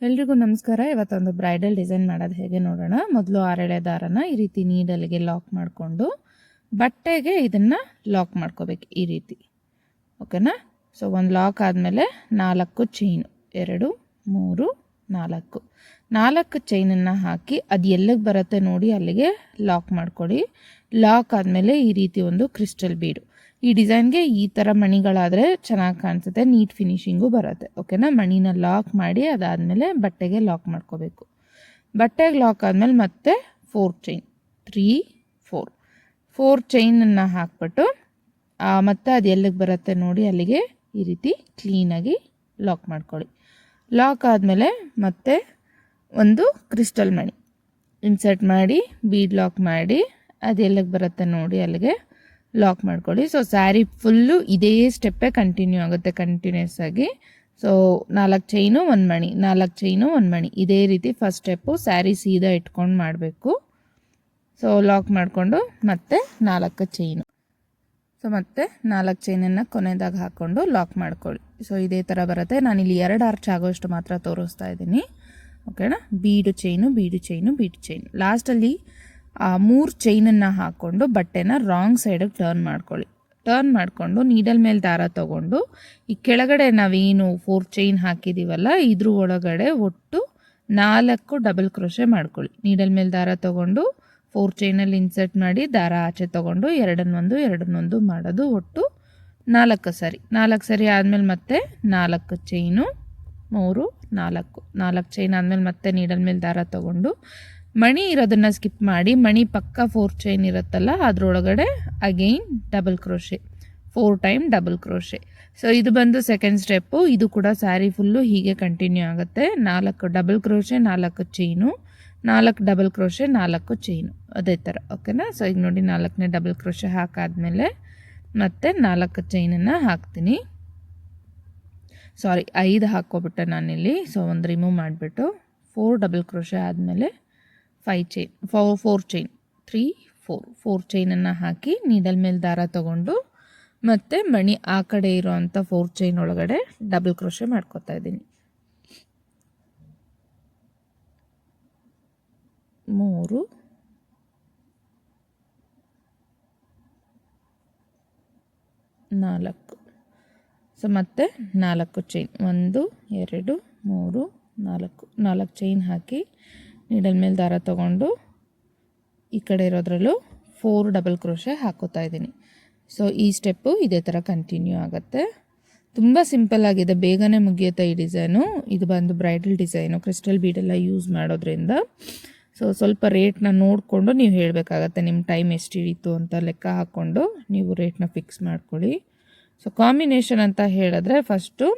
ಎಲ್ರಿಗೂ ನಮಸ್ಕಾರ. ಇವತ್ತೊಂದು ಬ್ರೈಡಲ್ ಡಿಸೈನ್ ಮಾಡೋದು ಹೇಗೆ ನೋಡೋಣ. ಮೊದಲು 6 ಎಳೆ ದಾರನ ಈ ರೀತಿ ನೀಡಲ್ಗೆ ಲಾಕ್ ಮಾಡಿಕೊಂಡು ಬಟ್ಟೆಗೆ ಇದನ್ನು ಲಾಕ್ ಮಾಡ್ಕೋಬೇಕು ಈ ರೀತಿ. ಓಕೆನಾ. ಸೊ ಒಂದು ಲಾಕ್ ಆದಮೇಲೆ 4 ಚೈನು, 2 3 4 ಚೈನನ್ನು ಹಾಕಿ ಅದು ಎಲ್ಲಿಗೆ ಬರುತ್ತೆ ನೋಡಿ ಅಲ್ಲಿಗೆ ಲಾಕ್ ಮಾಡ್ಕೊಳ್ಳಿ. ಲಾಕ್ ಆದಮೇಲೆ ಈ ರೀತಿ ಒಂದು ಕ್ರಿಸ್ಟಲ್ ಬೀಡು. ಈ ಡಿಸೈನ್ಗೆ ಈ ಥರ ಮಣಿಗಳಾದರೆ ಚೆನ್ನಾಗಿ ಕಾಣಿಸುತ್ತೆ, ನೀಟ್ ಫಿನಿಶಿಂಗು ಬರುತ್ತೆ. ಓಕೆನಾ. ಮಣಿನ ಲಾಕ್ ಮಾಡಿ ಅದಾದಮೇಲೆ ಬಟ್ಟೆಗೆ ಲಾಕ್ ಮಾಡ್ಕೋಬೇಕು. ಬಟ್ಟೆಗೆ ಲಾಕ್ ಆದಮೇಲೆ ಮತ್ತೆ 4 ಚೈನ್, 3 4 ಚೈನನ್ನು ಹಾಕ್ಬಿಟ್ಟು ಮತ್ತೆ ಅದು ಎಲ್ಲಿಗೆ ಬರುತ್ತೆ ನೋಡಿ ಅಲ್ಲಿಗೆ ಈ ರೀತಿ ಕ್ಲೀನಾಗಿ ಲಾಕ್ ಮಾಡ್ಕೊಳ್ಳಿ. ಲಾಕ್ ಆದಮೇಲೆ ಮತ್ತೆ ಒಂದು ಕ್ರಿಸ್ಟಲ್ ಮಣಿ ಇನ್ಸರ್ಟ್ ಮಾಡಿ ಬೀಡ್ ಲಾಕ್ ಮಾಡಿ ಅದು ಎಲ್ಲಿಗೆ ಬರುತ್ತೆ ನೋಡಿ ಅಲ್ಲಿಗೆ ಲಾಕ್ ಮಾಡ್ಕೊಳ್ಳಿ. ಸೊ ಸ್ಯಾರಿ ಫುಲ್ಲು ಇದೇ ಸ್ಟೆಪ್ಪೇ ಕಂಟಿನ್ಯೂ ಆಗುತ್ತೆ ಕಂಟಿನ್ಯೂಸ್ ಆಗಿ. ಸೊ 4 ಚೈನು 1 ಮಣಿ, 4 ಚೈನು 1 ಮಣಿ, ಇದೇ ರೀತಿ ಫಸ್ಟ್ ಸ್ಟೆಪ್ಪು ಸ್ಯಾರಿ ಸೀದಾ ಇಟ್ಕೊಂಡು ಮಾಡಬೇಕು. ಸೊ ಲಾಕ್ ಮಾಡಿಕೊಂಡು ಮತ್ತೆ 4 ಚೈನು. ಸೊ ಮತ್ತೆ 4 ಚೈನನ್ನು ಕೊನೆದಾಗ ಹಾಕ್ಕೊಂಡು ಲಾಕ್ ಮಾಡ್ಕೊಳ್ಳಿ. ಸೊ ಇದೇ ಥರ ಬರುತ್ತೆ. ನಾನಿಲ್ಲಿ 2 ಆರ್ಚ್ ಆಗೋಷ್ಟು ಮಾತ್ರ ತೋರಿಸ್ತಾ ಇದ್ದೀನಿ. ಓಕೆನಾ. ಬೀಡು ಚೈನು ಬೀಡು ಚೈನು ಬೀಡು ಚೈನು. ಲಾಸ್ಟಲ್ಲಿ 3 ಚೈನನ್ನು ಹಾಕ್ಕೊಂಡು ಬಟ್ಟೆನ ರಾಂಗ್ ಸೈಡಿಗೆ ಟರ್ನ್ ಮಾಡ್ಕೊಳ್ಳಿ. ಟರ್ನ್ ಮಾಡಿಕೊಂಡು ನೀಡಲ್ ಮೇಲೆ ದಾರ ತೊಗೊಂಡು ಈ ಕೆಳಗಡೆ ನಾವೇನು 4 ಚೈನ್ ಹಾಕಿದ್ದೀವಲ್ಲ ಇದ್ರ ಒಳಗಡೆ ಒಟ್ಟು 4 ಡಬಲ್ ಕ್ರೋಶೆ ಮಾಡ್ಕೊಳ್ಳಿ. ನೀಡಲ್ ಮೇಲೆ ದಾರ ತೊಗೊಂಡು 4 ಚೈನಲ್ಲಿ ಇನ್ಸರ್ಟ್ ಮಾಡಿ ದಾರ ಆಚೆ ತೊಗೊಂಡು ಎರಡನ್ನೊಂದು ಮಾಡೋದು. ಒಟ್ಟು 4 ಸರಿ. 4 ಸರಿ ಆದಮೇಲೆ ಮತ್ತೆ 4 ಚೈನು 3 4 ಚೈನ್ ಆದಮೇಲೆ ಮತ್ತೆ ನೀಡಲ್ ಮೇಲೆ ದಾರ ತೊಗೊಂಡು ಮಣಿ ಇರೋದನ್ನು ಸ್ಕಿಪ್ ಮಾಡಿ ಮಣಿ ಪಕ್ಕ 4 ಚೈನ್ ಇರುತ್ತಲ್ಲ ಅದರೊಳಗಡೆ again double crochet, 4 time double crochet. So ಇದು ಬಂದು ಸೆಕೆಂಡ್ ಸ್ಟೆಪ್ಪು. ಇದು ಕೂಡ ಸ್ಯಾರಿ ಫುಲ್ಲು ಹೀಗೆ ಕಂಟಿನ್ಯೂ ಆಗುತ್ತೆ. 4 double crochet 4 chain, 4 double crochet 4 chain, ಅದೇ ಥರ. ಓಕೆನಾ. ಸೊ ಈಗ ನೋಡಿ 4ನೇ ಡಬಲ್ ಕ್ರೋಶೆ ಹಾಕಾದ್ಮೇಲೆ ಮತ್ತೆ 4 ಚೈನನ್ನು ಹಾಕ್ತೀನಿ. ಸಾರಿ 5 ಹಾಕ್ಕೊಬಿಟ್ಟೆ ನಾನಿಲ್ಲಿ. ಸೊ ಒಂದು ರಿಮೂವ್ ಮಾಡಿಬಿಟ್ಟು 4 ಡಬಲ್ ಕ್ರೋಶೆ ಆದಮೇಲೆ 5 ಚೈನ್, 4 ಚೈನ್, 3 4 ಚೈನನ್ನು ಹಾಕಿ ನೀಡಲ್ ಮೇಲೆ ದಾರ ತೊಗೊಂಡು ಮತ್ತು ಮಣಿ ಆ ಕಡೆ ಇರೋವಂಥ 4 ಚೈನ್ ಒಳಗಡೆ ಡಬಲ್ ಕ್ರೋಶೆ ಮಾಡ್ಕೊತಾ ಇದ್ದೀನಿ. 3 4. ಸೊ ಮತ್ತೆ 4 ಚೈನ್, 1 2 3 4 ಚೈನ್ ಹಾಕಿ ನೀಡಲ್ ಮೇಲೆ ದಾರ ತೊಗೊಂಡು ಈ ಕಡೆ ಇರೋದ್ರಲ್ಲೂ 4 ಡಬಲ್ ಕ್ರೋಶೆ ಹಾಕೋತಾ ಇದ್ದೀನಿ. ಸೊ ಈ ಸ್ಟೆಪ್ಪು ಇದೇ ಥರ ಕಂಟಿನ್ಯೂ ಆಗುತ್ತೆ. ತುಂಬ ಸಿಂಪಲ್ ಆಗಿದೆ, ಬೇಗನೆ ಮುಗಿಯುತ್ತೆ ಈ ಡಿಸೈನು. ಇದು ಬಂದು ಬ್ರೈಡಲ್ ಡಿಸೈನು, ಕ್ರಿಸ್ಟಲ್ ಬೀಡೆಲ್ಲ ಯೂಸ್ ಮಾಡೋದ್ರಿಂದ. ಸೊ ಸ್ವಲ್ಪ ರೇಟ್ನ ನೋಡಿಕೊಂಡು ನೀವು ಹೇಳಬೇಕಾಗತ್ತೆ. ನಿಮ್ಮ ಟೈಮ್ ಎಷ್ಟು ಹಿಡಿತು ಅಂತ ಲೆಕ್ಕ ಹಾಕ್ಕೊಂಡು ನೀವು ರೇಟ್ನ ಫಿಕ್ಸ್ ಮಾಡ್ಕೊಳ್ಳಿ. ಸೊ ಕಾಂಬಿನೇಷನ್ ಅಂತ ಹೇಳಿದ್ರೆ ಫಸ್ಟು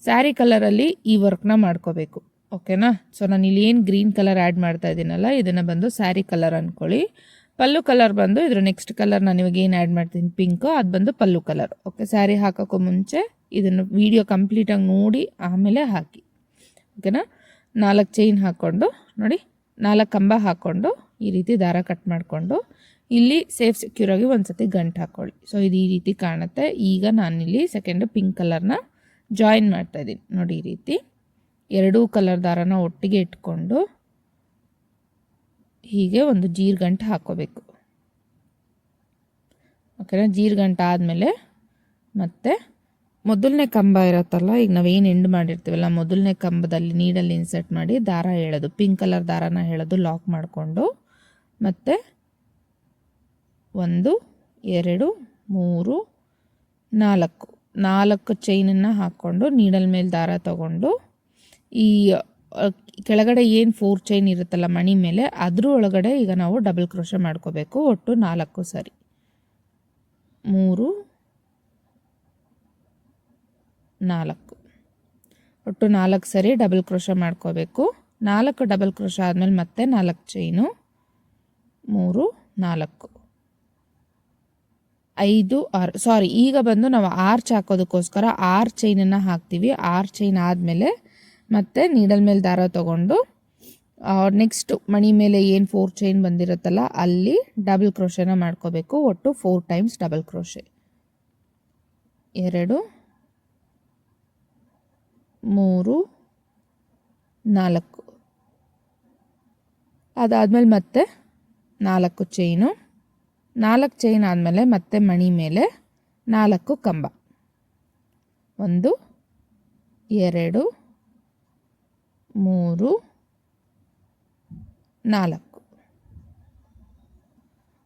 ಸ್ಯಾರಿ ಕಲರಲ್ಲಿ ಈ ವರ್ಕ್ನ ಮಾಡ್ಕೋಬೇಕು. ಓಕೆನಾ. ಸೊ ನಾನು ಇಲ್ಲಿ ಏನು ಗ್ರೀನ್ ಕಲರ್ ಆ್ಯಡ್ ಮಾಡ್ತಾ ಇದ್ದೀನಲ್ಲ ಇದನ್ನು ಬಂದು ಸ್ಯಾರಿ ಕಲರ್ ಅಂದ್ಕೊಳ್ಳಿ. ಪಲ್ಲು ಕಲರ್ ಬಂದು ಇದ್ರ ನೆಕ್ಸ್ಟ್ ಕಲರ್ ನಾನು ಇವಾಗ ಏನು ಆ್ಯಡ್ ಮಾಡ್ತೀನಿ ಪಿಂಕು, ಅದು ಬಂದು ಪಲ್ಲು ಕಲರ್. ಓಕೆ. ಸ್ಯಾರಿ ಹಾಕೋಕ್ಕೂ ಮುಂಚೆ ಇದನ್ನು ವಿಡಿಯೋ ಕಂಪ್ಲೀಟಾಗಿ ನೋಡಿ ಆಮೇಲೆ ಹಾಕಿ. ಓಕೆನಾ. 4 ಚೈನ್ ಹಾಕ್ಕೊಂಡು ನೋಡಿ 4 ಕಂಬ ಹಾಕ್ಕೊಂಡು ಈ ರೀತಿ ದಾರ ಕಟ್ ಮಾಡಿಕೊಂಡು ಇಲ್ಲಿ ಸೇಫ್ ಸೆಕ್ಯೂರಾಗಿ ಒಂದು ಸತಿ ಗಂಟು ಹಾಕ್ಕೊಳ್ಳಿ. ಸೊ ಇದು ಈ ರೀತಿ ಕಾಣುತ್ತೆ. ಈಗ ನಾನಿಲ್ಲಿ ಸೆಕೆಂಡು ಪಿಂಕ್ ಕಲರ್ನ ಜಾಯಿನ್ ಮಾಡ್ತಾಯಿದ್ದೀನಿ ನೋಡಿ. ಈ ರೀತಿ 2 ಕಲರ್ ದಾರನ ಒಟ್ಟಿಗೆ ಇಟ್ಕೊಂಡು ಹೀಗೆ ಒಂದು ಜೀರ್ಗಂಟು ಹಾಕ್ಕೋಬೇಕು. ಓಕೆನಾ. ಜೀರ್ಗಂಟು ಆದಮೇಲೆ ಮತ್ತೆ ಮೊದಲನೇ ಕಂಬ ಇರುತ್ತಲ್ಲ, ಈಗ ನಾವೇನು ಎಂಡ್ ಮಾಡಿರ್ತೀವಲ್ಲ ಮೊದಲನೇ ಕಂಬದಲ್ಲಿ ನೀಡಲ್ಲಿ ಇನ್ಸರ್ಟ್ ಮಾಡಿ ದಾರ ಎಳೆದು ಪಿಂಕ್ ಕಲರ್ ದಾರನ ಎಳೆದು ಲಾಕ್ ಮಾಡಿಕೊಂಡು ಮತ್ತೆ 1 2 3 4 ಚೈನನ್ನು ಹಾಕ್ಕೊಂಡು ನೀಡಲ್ ಮೇಲೆ ದಾರ ತೊಗೊಂಡು ಈ ಕೆಳಗಡೆ ಏನು 4 ಚೈನ್ ಇರುತ್ತಲ್ಲ ಮಣಿ ಮೇಲೆ ಅದ್ರ ಒಳಗಡೆ ಈಗ ನಾವು ಡಬಲ್ ಕ್ರೋಶೆ ಮಾಡ್ಕೋಬೇಕು. ಒಟ್ಟು 4 ಸರಿ, 3 4, ಒಟ್ಟು 4 ಸರಿ ಡಬಲ್ ಕ್ರೋಶೆ ಮಾಡ್ಕೋಬೇಕು. 4 ಡಬಲ್ ಕ್ರೋಶೆ ಆದಮೇಲೆ ಮತ್ತೆ 4 ಚೈನು, 3 4 5 6. ಸಾರಿ, ಈಗ ಬಂದು ನಾವು ಆರ್ಚ್ ಹಾಕೋದಕ್ಕೋಸ್ಕರ 6 ಚೈನನ್ನು ಹಾಕ್ತೀವಿ. 6 ಚೈನ್ ಆದಮೇಲೆ ಮತ್ತು ನೀಡಲ್ ಮೇಲೆ ದಾರ ತೊಗೊಂಡು ನೆಕ್ಸ್ಟ್ ಮಣಿ ಮೇಲೆ ಏನು 4 ಚೈನ್ ಬಂದಿರುತ್ತಲ್ಲ ಅಲ್ಲಿ ಡಬಲ್ ಕ್ರೋಶೆನ ಮಾಡ್ಕೋಬೇಕು. ಒಟ್ಟು 4 ಟೈಮ್ಸ್ ಡಬಲ್ ಕ್ರೋಶೆ, 2 3 4, ಅದಾದಮೇಲೆ ಮತ್ತೆ 4 ಚೈನು, 4 ಚೈನ್ ಆದಮೇಲೆ ಮತ್ತೆ ಮಣಿ ಮೇಲೆ 4 ಕಂಬ, 1 2 3 4,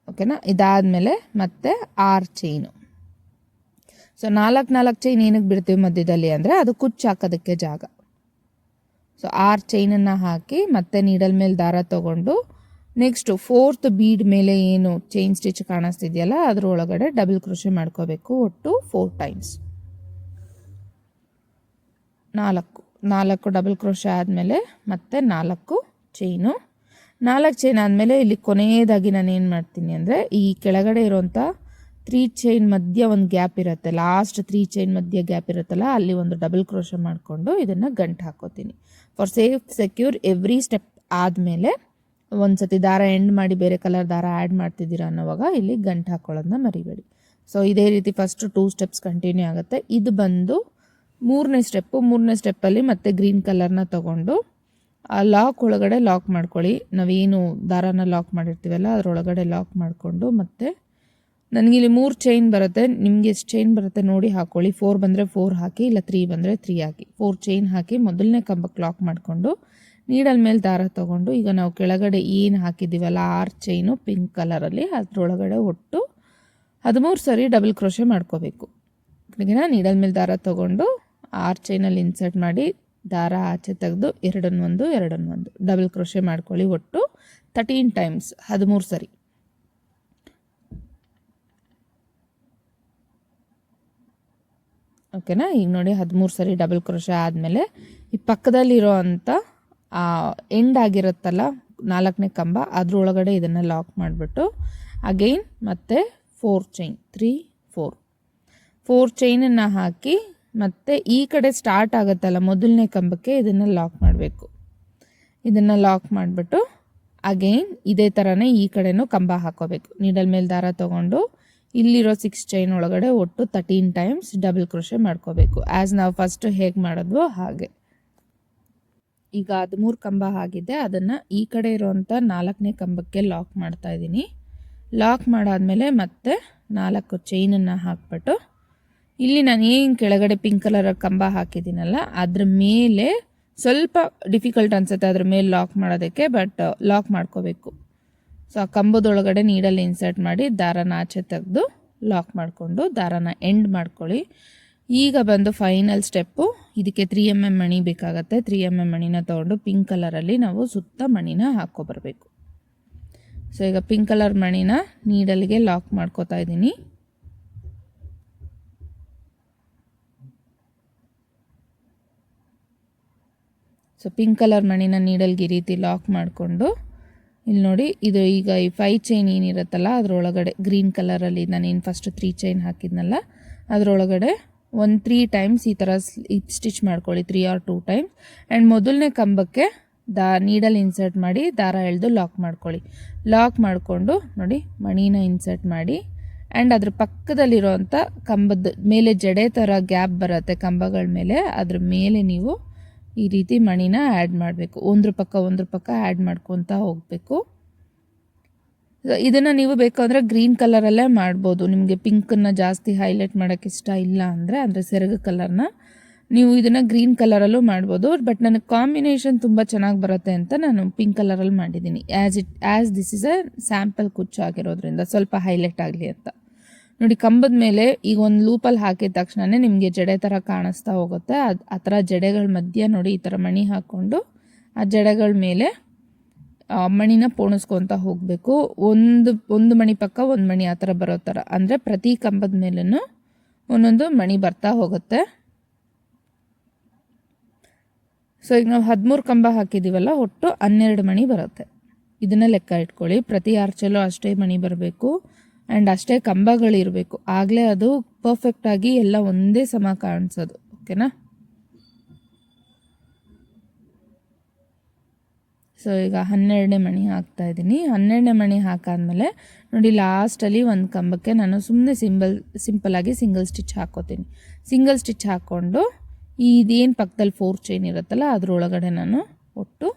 ಓಕೆನಾ. ಇದಾದಮೇಲೆ ಮತ್ತೆ 6 ಚೈನು. ಸೊ 4 ಚೈನ್ ಏನಕ್ಕೆ ಬಿಡ್ತೀವಿ ಮಧ್ಯದಲ್ಲಿ ಅಂದರೆ ಅದು ಕುಚ್ಚು ಹಾಕೋದಕ್ಕೆ ಜಾಗ. ಸೊ 6 ಚೈನನ್ನು ಹಾಕಿ ಮತ್ತೆ ನೀಡಲ್ ಮೇಲೆ ದಾರ ತಗೊಂಡು ನೆಕ್ಸ್ಟು 4th ಬೀಡ್ ಮೇಲೆ ಏನು ಚೈನ್ ಸ್ಟಿಚ್ ಕಾಣಿಸ್ತಿದೆಯಲ್ಲ ಅದರೊಳಗಡೆ ಡಬಲ್ ಕ್ರೋಶೆ ಮಾಡ್ಕೋಬೇಕು ಒಟ್ಟು 4 ಟೈಮ್ಸ್. 4 ಡಬಲ್ ಕ್ರೋಶೆ ಆದಮೇಲೆ ಮತ್ತೆ 4 ಚೈನು. 4 ಚೈನ್ ಆದಮೇಲೆ ಇಲ್ಲಿ ಕೊನೆಯದಾಗಿ ನಾನು ಏನು ಮಾಡ್ತೀನಿ ಅಂದರೆ ಈ ಕೆಳಗಡೆ ಇರೋಂಥ 3 ಚೈನ್ ಮಧ್ಯ ಒಂದು ಗ್ಯಾಪ್ ಇರುತ್ತೆ, ಲಾಸ್ಟ್ 3 ಚೈನ್ ಮಧ್ಯ ಗ್ಯಾಪ್ ಇರುತ್ತಲ್ಲ ಅಲ್ಲಿ ಒಂದು ಡಬಲ್ ಕ್ರೋಶೆ ಮಾಡಿಕೊಂಡು ಇದನ್ನು ಗಂಟು ಹಾಕೋತೀನಿ. For safe secure every step ಆದಮೇಲೆ ಒಂದು ಸತಿ ದಾರ ಎಂಡ್ ಮಾಡಿ ಬೇರೆ ಕಲರ್ ದಾರ ಆ್ಯಡ್ ಮಾಡ್ತಿದ್ದೀರಾ ಅನ್ನೋವಾಗ ಇಲ್ಲಿ ಗಂಟು ಹಾಕೊಳ್ಳೋದನ್ನ ಮರಿಬೇಡಿ. ಸೊ ಇದೇ ರೀತಿ ಫಸ್ಟ್ 2 ಸ್ಟೆಪ್ಸ್ ಕಂಟಿನ್ಯೂ ಆಗುತ್ತೆ. ಇದು ಬಂದು 3ನೇ ಸ್ಟೆಪ್ಪು. 3ನೇ ಸ್ಟೆಪ್ಪಲ್ಲಿ ಮತ್ತೆ ಗ್ರೀನ್ ಕಲರ್ನ ತೊಗೊಂಡು ಆ ಲಾಕ್ ಒಳಗಡೆ ಲಾಕ್ ಮಾಡ್ಕೊಳ್ಳಿ. ನಾವೇನು ದಾರಾನ ಲಾಕ್ ಮಾಡಿರ್ತೀವಲ್ಲ ಅದರೊಳಗಡೆ ಲಾಕ್ ಮಾಡಿಕೊಂಡು ಮತ್ತೆ ನನಗಿಲ್ಲಿ 3 ಚೈನ್ ಬರುತ್ತೆ, ನಿಮಗೆ ಎಷ್ಟು ಚೈನ್ ಬರುತ್ತೆ ನೋಡಿ ಹಾಕ್ಕೊಳ್ಳಿ. 4 ಬಂದರೆ 4 ಹಾಕಿ, ಇಲ್ಲ 3 ಬಂದರೆ 3 ಹಾಕಿ. 4 ಚೈನ್ ಹಾಕಿ ಮೊದಲನೇ ಕಂಬಕ್ಕೆ ಲಾಕ್ ಮಾಡಿಕೊಂಡು ನೀಡಲ್ ಮೇಲೆ ದಾರ ತೊಗೊಂಡು ಈಗ ನಾವು ಕೆಳಗಡೆ ಏನು ಹಾಕಿದ್ದೀವಲ್ಲ 6 ಚೈನು ಪಿಂಕ್ ಕಲರಲ್ಲಿ ಅದರೊಳಗಡೆ ಒಟ್ಟು 13 ಸರಿ ಡಬಲ್ ಕ್ರೋಶೆ ಮಾಡ್ಕೋಬೇಕು. ಓಕೆನಾ. ನೀಡಲ್ ಮೇಲೆ ದಾರ ತೊಗೊಂಡು 6 ಚೈನಲ್ಲಿ ಇನ್ಸರ್ಟ್ ಮಾಡಿ ದಾರ ಆಚೆ ತೆಗೆದು 2 1 ಡಬಲ್ ಕ್ರೋಶೆ ಮಾಡ್ಕೊಳ್ಳಿ. ಒಟ್ಟು 13 ಟೈಮ್ಸ್ 13 ಸರಿ. ಓಕೆನಾ. ಈಗ ನೋಡಿ 13 ಸರಿ ಡಬಲ್ ಕ್ರೋಶೆ ಆದಮೇಲೆ ಈ ಪಕ್ಕದಲ್ಲಿರೋ ಅಂಥ ಎಂಡ್ ಆಗಿರುತ್ತಲ್ಲ 4ನೇ ಕಂಬ ಅದರೊಳಗಡೆ ಇದನ್ನು ಲಾಕ್ ಮಾಡಿಬಿಟ್ಟು ಅಗೈನ್ ಮತ್ತೆ 4 ಚೈನ್ 3 4 ಚೈನನ್ನು ಹಾಕಿ ಮತ್ತು ಈ ಕಡೆ ಸ್ಟಾರ್ಟ್ ಆಗುತ್ತಲ್ಲ ಮೊದಲನೇ ಕಂಬಕ್ಕೆ ಇದನ್ನು ಲಾಕ್ ಮಾಡಬೇಕು. ಇದನ್ನು ಲಾಕ್ ಮಾಡಿಬಿಟ್ಟು ಅಗೈನ್ ಇದೇ ಥರನೇ ಈ ಕಡೆನೂ ಕಂಬ ಹಾಕೋಬೇಕು. ನೀಡಲ್ ಮೇಲೆ ದಾರ ತೊಗೊಂಡು ಇಲ್ಲಿರೋ 6 ಚೈನ್ ಒಳಗಡೆ ಒಟ್ಟು 13 ಟೈಮ್ಸ್ ಡಬಲ್ ಕ್ರೋಶೆ ಮಾಡ್ಕೋಬೇಕು. ಆ್ಯಸ್ ನಾವು ಫಸ್ಟ್ ಹೇಗೆ ಮಾಡಿದ್ವೋ ಹಾಗೆ. ಈಗ 13 ಕಂಬ ಆಗಿದೆ, ಅದನ್ನು ಈ ಕಡೆ ಇರೋವಂಥ 4ನೇ ಕಂಬಕ್ಕೆ ಲಾಕ್ ಮಾಡ್ತಾ ಇದ್ದೀನಿ. ಲಾಕ್ ಮಾಡಾದಮೇಲೆ ಮತ್ತೆ 4 ಚೈನನ್ನು ಹಾಕ್ಬಿಟ್ಟು ಇಲ್ಲಿ ನಾನು ಏನು ಕೆಳಗಡೆ ಪಿಂಕ್ ಕಲರ್ ಕಂಬ ಹಾಕಿದ್ದೀನಲ್ಲ ಅದ್ರ ಮೇಲೆ ಸ್ವಲ್ಪ ಡಿಫಿಕಲ್ಟ್ ಅನಿಸುತ್ತೆ ಅದ್ರ ಮೇಲೆ ಲಾಕ್ ಮಾಡೋದಕ್ಕೆ, ಬಟ್ ಲಾಕ್ ಮಾಡ್ಕೋಬೇಕು. ಸೊ ಆ ಕಂಬದೊಳಗಡೆ ನೀಡಲ್ಲಿ ಇನ್ಸರ್ಟ್ ಮಾಡಿ ದಾರನ ಆಚೆ ತೆಗೆದು ಲಾಕ್ ಮಾಡಿಕೊಂಡು ದಾರನ ಎಂಡ್ ಮಾಡ್ಕೊಳ್ಳಿ. ಈಗ ಬಂದು ಫೈನಲ್ ಸ್ಟೆಪ್ಪು, ಇದಕ್ಕೆ 3 mm ಮಣಿ ಬೇಕಾಗತ್ತೆ. 3 mm ಮಣಿನ ತೊಗೊಂಡು ಪಿಂಕ್ ಕಲರಲ್ಲಿ ನಾವು ಸುತ್ತ ಮಣಿನ ಹಾಕ್ಕೊಬರ್ಬೇಕು. ಸೊ ಈಗ ಪಿಂಕ್ ಕಲರ್ ಮಣಿನ ನೀಡಲ್ಗೆ ಲಾಕ್ ಮಾಡ್ಕೋತಾ ಇದ್ದೀನಿ. ಸೊ ಪಿಂಕ್ ಕಲರ್ ಮಣಿನ ನೀಡಲ್ಗೆ ಈ ರೀತಿ ಲಾಕ್ ಮಾಡಿಕೊಂಡು ಇಲ್ಲಿ ನೋಡಿ ಇದು ಈಗ ಈ 5 ಚೈನ್ ಏನಿರುತ್ತಲ್ಲ ಅದರೊಳಗಡೆ ಗ್ರೀನ್ ಕಲರಲ್ಲಿ ನಾನೇನು ಫಸ್ಟ್ 3 ಚೈನ್ ಹಾಕಿದ್ನಲ್ಲ ಅದರೊಳಗಡೆ 3 ಟೈಮ್ಸ್ ಈ ಥರ ಸ್ಟಿಚ್ ಮಾಡ್ಕೊಳ್ಳಿ, 3 or 2 ಟೈಮ್ಸ್. ಆ್ಯಂಡ್ ಮೊದಲನೇ ಕಂಬಕ್ಕೆ ನೀಡಲ್ ಇನ್ಸರ್ಟ್ ಮಾಡಿ ದಾರ ಎಳೆದು ಲಾಕ್ ಮಾಡ್ಕೊಳ್ಳಿ. ಲಾಕ್ ಮಾಡಿಕೊಂಡು ನೋಡಿ ಮಣಿನ ಇನ್ಸರ್ಟ್ ಮಾಡಿ ಆ್ಯಂಡ್ ಅದ್ರ ಪಕ್ಕದಲ್ಲಿರೋವಂಥ ಕಂಬದ ಮೇಲೆ ಜಡೆ ಥರ ಗ್ಯಾಪ್ ಬರುತ್ತೆ ಕಂಬಗಳ ಮೇಲೆ, ಅದ್ರ ಮೇಲೆ ನೀವು ಈ ರೀತಿ ಮಣಿನ ಆ್ಯಡ್ ಮಾಡಬೇಕು. ಒಂದ್ರ ಪಕ್ಕ ಆ್ಯಡ್ ಮಾಡ್ಕೊತಾ ಹೋಗಬೇಕು. ಇದನ್ನು ನೀವು ಬೇಕಾದರೆ ಗ್ರೀನ್ ಕಲರಲ್ಲೇ ಮಾಡ್ಬೋದು. ನಿಮಗೆ ಪಿಂಕನ್ನು ಜಾಸ್ತಿ ಹೈಲೈಟ್ ಮಾಡೋಕ್ಕೆ ಇಷ್ಟ ಇಲ್ಲ ಅಂದರೆ ಸೆರಗು ಕಲರ್ನ ನೀವು ಇದನ್ನು ಗ್ರೀನ್ ಕಲರಲ್ಲೂ ಮಾಡ್ಬೋದು. ಬಟ್ ನನಗೆ ಕಾಂಬಿನೇಷನ್ ತುಂಬ ಚೆನ್ನಾಗಿ ಬರುತ್ತೆ ಅಂತ ನಾನು ಪಿಂಕ್ ಕಲರಲ್ಲಿ ಮಾಡಿದ್ದೀನಿ. As this is a sample ಕುಚ್ಚು ಆಗಿರೋದ್ರಿಂದ ಸ್ವಲ್ಪ ಹೈಲೈಟ್ ಆಗಲಿ ಅಂತ. ನೋಡಿ ಕಂಬದ ಮೇಲೆ ಈಗ ಒಂದು ಲೂಪಲ್ಲಿ ಹಾಕಿದ ತಕ್ಷಣವೇ ನಿಮಗೆ ಜಡೆ ಥರ ಕಾಣಿಸ್ತಾ ಹೋಗುತ್ತೆ. ಆ ಥರ ಜಡೆಗಳ ಮಧ್ಯೆ ನೋಡಿ ಈ ಥರ ಮಣಿ ಹಾಕ್ಕೊಂಡು ಆ ಜಡೆಗಳ ಮೇಲೆ ಮಣಿನ ಪೋಣಿಸ್ಕೊತ ಹೋಗಬೇಕು. ಒಂದು ಮಣಿ ಪಕ್ಕ ಒಂದು ಮಣಿ ಆ ಥರ ಬರೋ ಥರ, ಅಂದರೆ ಪ್ರತಿ ಕಂಬದ ಮೇಲೂ ಒಂದೊಂದು ಮಣಿ ಬರ್ತಾ ಹೋಗುತ್ತೆ. ಸೊ ಈಗ ನಾವು 13 ಕಂಬ ಹಾಕಿದ್ದೀವಲ್ಲ ಒಟ್ಟು 12 ಮಣಿ ಬರುತ್ತೆ. ಇದನ್ನು ಲೆಕ್ಕ ಇಟ್ಕೊಳ್ಳಿ. ಪ್ರತಿ ಆರ್ಚಲ್ಲೂ ಅಷ್ಟೇ ಮಣಿ ಬರಬೇಕು ಆ್ಯಂಡ್ ಅಷ್ಟೇ ಕಂಬಗಳಿರಬೇಕು, ಆಗಲೇ ಅದು ಪರ್ಫೆಕ್ಟಾಗಿ ಎಲ್ಲ ಒಂದೇ ಸಮ ಕಾಣಿಸೋದು. ಓಕೆನಾ. ಸೊ ಈಗ 12ನೇ ಮಣಿ ಹಾಕ್ತಾ ಇದ್ದೀನಿ. 12ನೇ ಮಣಿ ಹಾಕಾದ್ಮೇಲೆ ನೋಡಿ ಲಾಸ್ಟಲ್ಲಿ ಒಂದು ಕಂಬಕ್ಕೆ ನಾನು ಸುಮ್ಮನೆ ಸಿಂಪಲ್ಲಾಗಿ ಸಿಂಗಲ್ ಸ್ಟಿಚ್ ಹಾಕ್ಕೋತೀನಿ. ಸಿಂಗಲ್ ಸ್ಟಿಚ್ ಹಾಕ್ಕೊಂಡು ಇದೇನು ಪಕ್ಕದಲ್ಲಿ 4 ಚೈನ್ ಇರುತ್ತಲ್ಲ ಅದರೊಳಗಡೆ ನಾನು ಒಟ್ಟು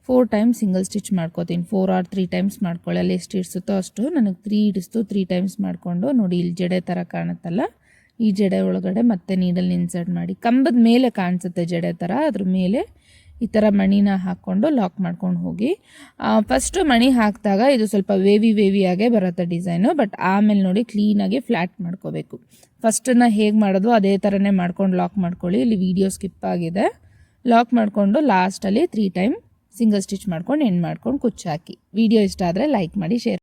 4 ಟೈಮ್ಸ್ ಸಿಂಗಲ್ ಸ್ಟಿಚ್ ಮಾಡ್ಕೋತೀನಿ. 4 or 3 ಟೈಮ್ಸ್ ಮಾಡ್ಕೊಳ್ಳಿ, ಅಲ್ಲಿ ಎಷ್ಟು ಇಡಿಸುತ್ತೋ ಅಷ್ಟು. ನನಗೆ 3 ಹಿಡಿಸ್ತು. 3 ಟೈಮ್ಸ್ ಮಾಡಿಕೊಂಡು ನೋಡಿ ಇಲ್ಲಿ ಜಡೆ ಥರ ಕಾಣುತ್ತಲ್ಲ, ಈ ಜಡೆ ಒಳಗಡೆ ಮತ್ತೆ ನೀಡಲ್ ಇನ್ಸರ್ಟ್ ಮಾಡಿ, ಕಂಬದ ಮೇಲೆ ಕಾಣಿಸುತ್ತೆ ಜಡೆ ಥರ, ಅದ್ರ ಮೇಲೆ ಈ ಥರ ಮಣಿನ ಹಾಕ್ಕೊಂಡು ಲಾಕ್ ಮಾಡ್ಕೊಂಡು ಹೋಗಿ. ಫಸ್ಟು ಮಣಿ ಹಾಕಿದಾಗ ಇದು ಸ್ವಲ್ಪ ವೇವಿಯಾಗೇ ಬರುತ್ತೆ ಡಿಸೈನು, ಬಟ್ ಆಮೇಲೆ ನೋಡಿ ಕ್ಲೀನಾಗಿ ಫ್ಲ್ಯಾಟ್ ಮಾಡ್ಕೋಬೇಕು. ಫಸ್ಟನ್ನು ಹೇಗೆ ಮಾಡೋದು ಅದೇ ಥರನೇ ಮಾಡ್ಕೊಂಡು ಲಾಕ್ ಮಾಡ್ಕೊಳ್ಳಿ. ಇಲ್ಲಿ ವಿಡಿಯೋ ಸ್ಕಿಪ್ ಆಗಿದೆ. ಲಾಕ್ ಮಾಡಿಕೊಂಡು ಲಾಸ್ಟಲ್ಲಿ 3 ಟೈಮ್ ಸಿಂಗಲ್ ಸ್ಟಿಚ್ ಮಾಡ್ಕೊಂಡು ಎಂಡ್ ಮಾಡ್ಕೊಂಡು ಕುಚ್ಚು ಹಾಕಿ. ವಿಡಿಯೋ ಇಷ್ಟ ಆದರೆ ಲೈಕ್ ಮಾಡಿ, ಶೇರ್